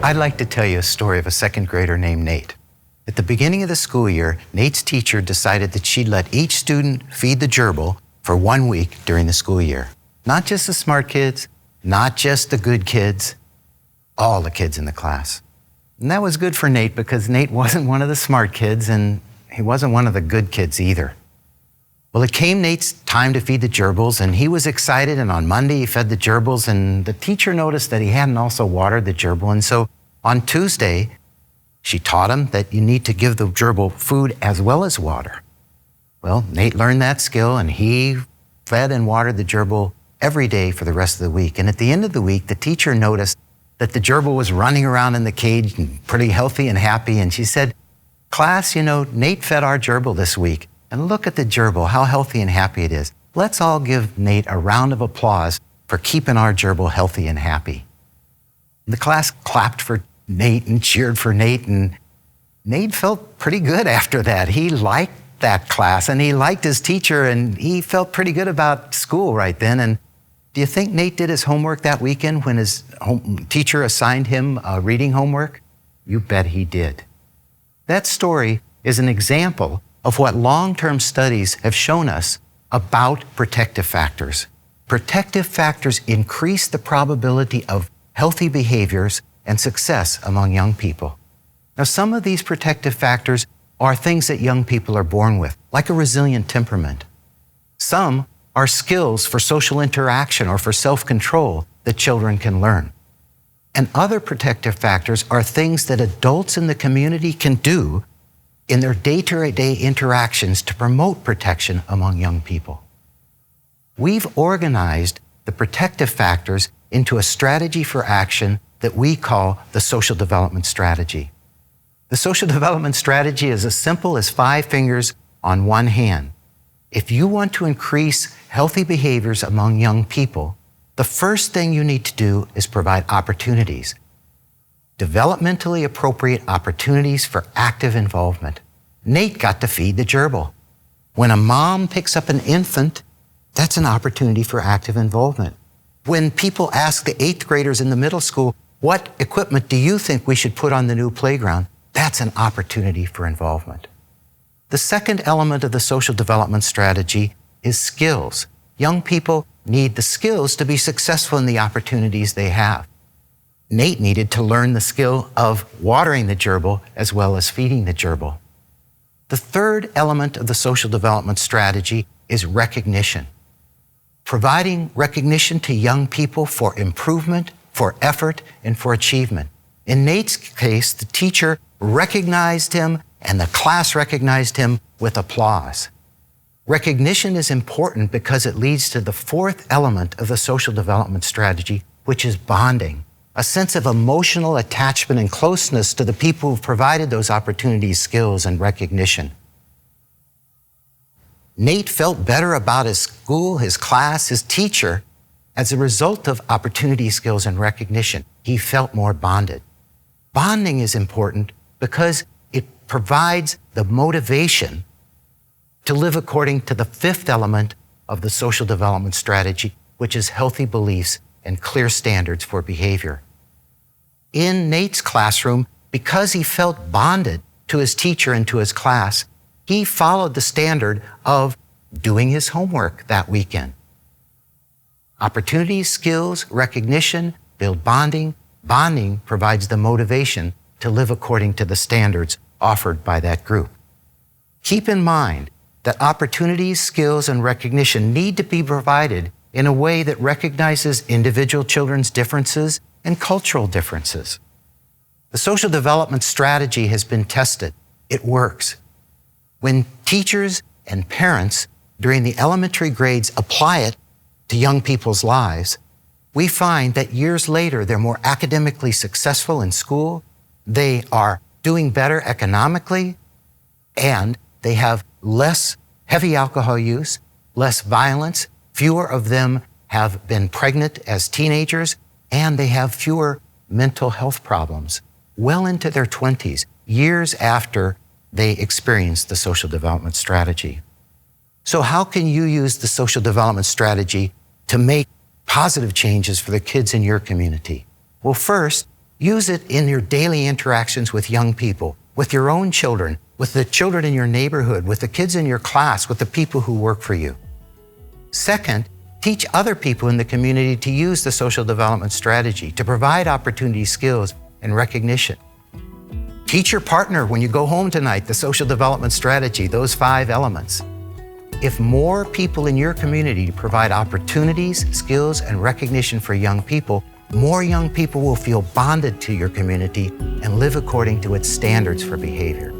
I'd like to tell you a story of a second grader named Nate. At the beginning of the school year, Nate's teacher decided that she'd let each student feed the gerbil for 1 week during the school year. Not just the smart kids, not just the good kids, all the kids in the class. And that was good for Nate because Nate wasn't one of the smart kids and he wasn't one of the good kids either. Well, it came Nate's time to feed the gerbils and he was excited, and on Monday he fed the gerbils and the teacher noticed that he hadn't also watered the gerbil, and so on Tuesday she taught him that you need to give the gerbil food as well as water. Well, Nate learned that skill and he fed and watered the gerbil every day for the rest of the week. And at the end of the week, the teacher noticed that the gerbil was running around in the cage and pretty healthy and happy, and she said, "Class, Nate fed our gerbil this week. And look at the gerbil, how healthy and happy it is. Let's all give Nate a round of applause for keeping our gerbil healthy and happy." And the class clapped for Nate and cheered for Nate, and Nate felt pretty good after that. He liked that class and he liked his teacher and he felt pretty good about school right then. And do you think Nate did his homework that weekend when his teacher assigned him reading homework? You bet he did. That story is an example of what long-term studies have shown us about protective factors. Protective factors increase the probability of healthy behaviors and success among young people. Now, some of these protective factors are things that young people are born with, like a resilient temperament. Some are skills for social interaction or for self-control that children can learn. And other protective factors are things that adults in the community can do in their day-to-day interactions to promote protection among young people. We've organized the protective factors into a strategy for action that we call the social development strategy. The social development strategy is as simple as 5 fingers on one hand. If you want to increase healthy behaviors among young people, the first thing you need to do is provide opportunities. Developmentally appropriate opportunities for active involvement. Nate got to feed the gerbil. When a mom picks up an infant, that's an opportunity for active involvement. When people ask the 8th graders in the middle school, "What equipment do you think we should put on the new playground?" that's an opportunity for involvement. The second element of the social development strategy is skills. Young people need the skills to be successful in the opportunities they have. Nate needed to learn the skill of watering the gerbil as well as feeding the gerbil. The third element of the social development strategy is recognition. Providing recognition to young people for improvement, for effort, and for achievement. In Nate's case, the teacher recognized him and the class recognized him with applause. Recognition is important because it leads to the fourth element of the social development strategy, which is bonding. A sense of emotional attachment and closeness to the people who've provided those opportunities, skills, and recognition. Nate felt better about his school, his class, his teacher as a result of opportunity, skills, and recognition. He felt more bonded. Bonding is important because it provides the motivation to live according to the fifth element of the social development strategy, which is healthy beliefs and clear standards for behavior. In Nate's classroom, because he felt bonded to his teacher and to his class, he followed the standard of doing his homework that weekend. Opportunities, skills, recognition build bonding. Bonding provides the motivation to live according to the standards offered by that group. Keep in mind that opportunities, skills, and recognition need to be provided in a way that recognizes individual children's differences and cultural differences. The social development strategy has been tested. It works. When teachers and parents during the elementary grades apply it to young people's lives, we find that years later they're more academically successful in school, they are doing better economically, and they have less heavy alcohol use, less violence, fewer of them have been pregnant as teenagers, and they have fewer mental health problems well into their 20s, years after they experienced the social development strategy. So how can you use the social development strategy to make positive changes for the kids in your community? Well, first, Use it in your daily interactions with young people, with your own children, with the children in your neighborhood, with the kids in your class, with the people who work for you. Second, teach other people in the community to use the social development strategy to provide opportunity, skills, and recognition. Teach your partner when you go home tonight the social development strategy, those 5 elements. If more people in your community provide opportunities, skills, and recognition for young people, more young people will feel bonded to your community and live according to its standards for behavior.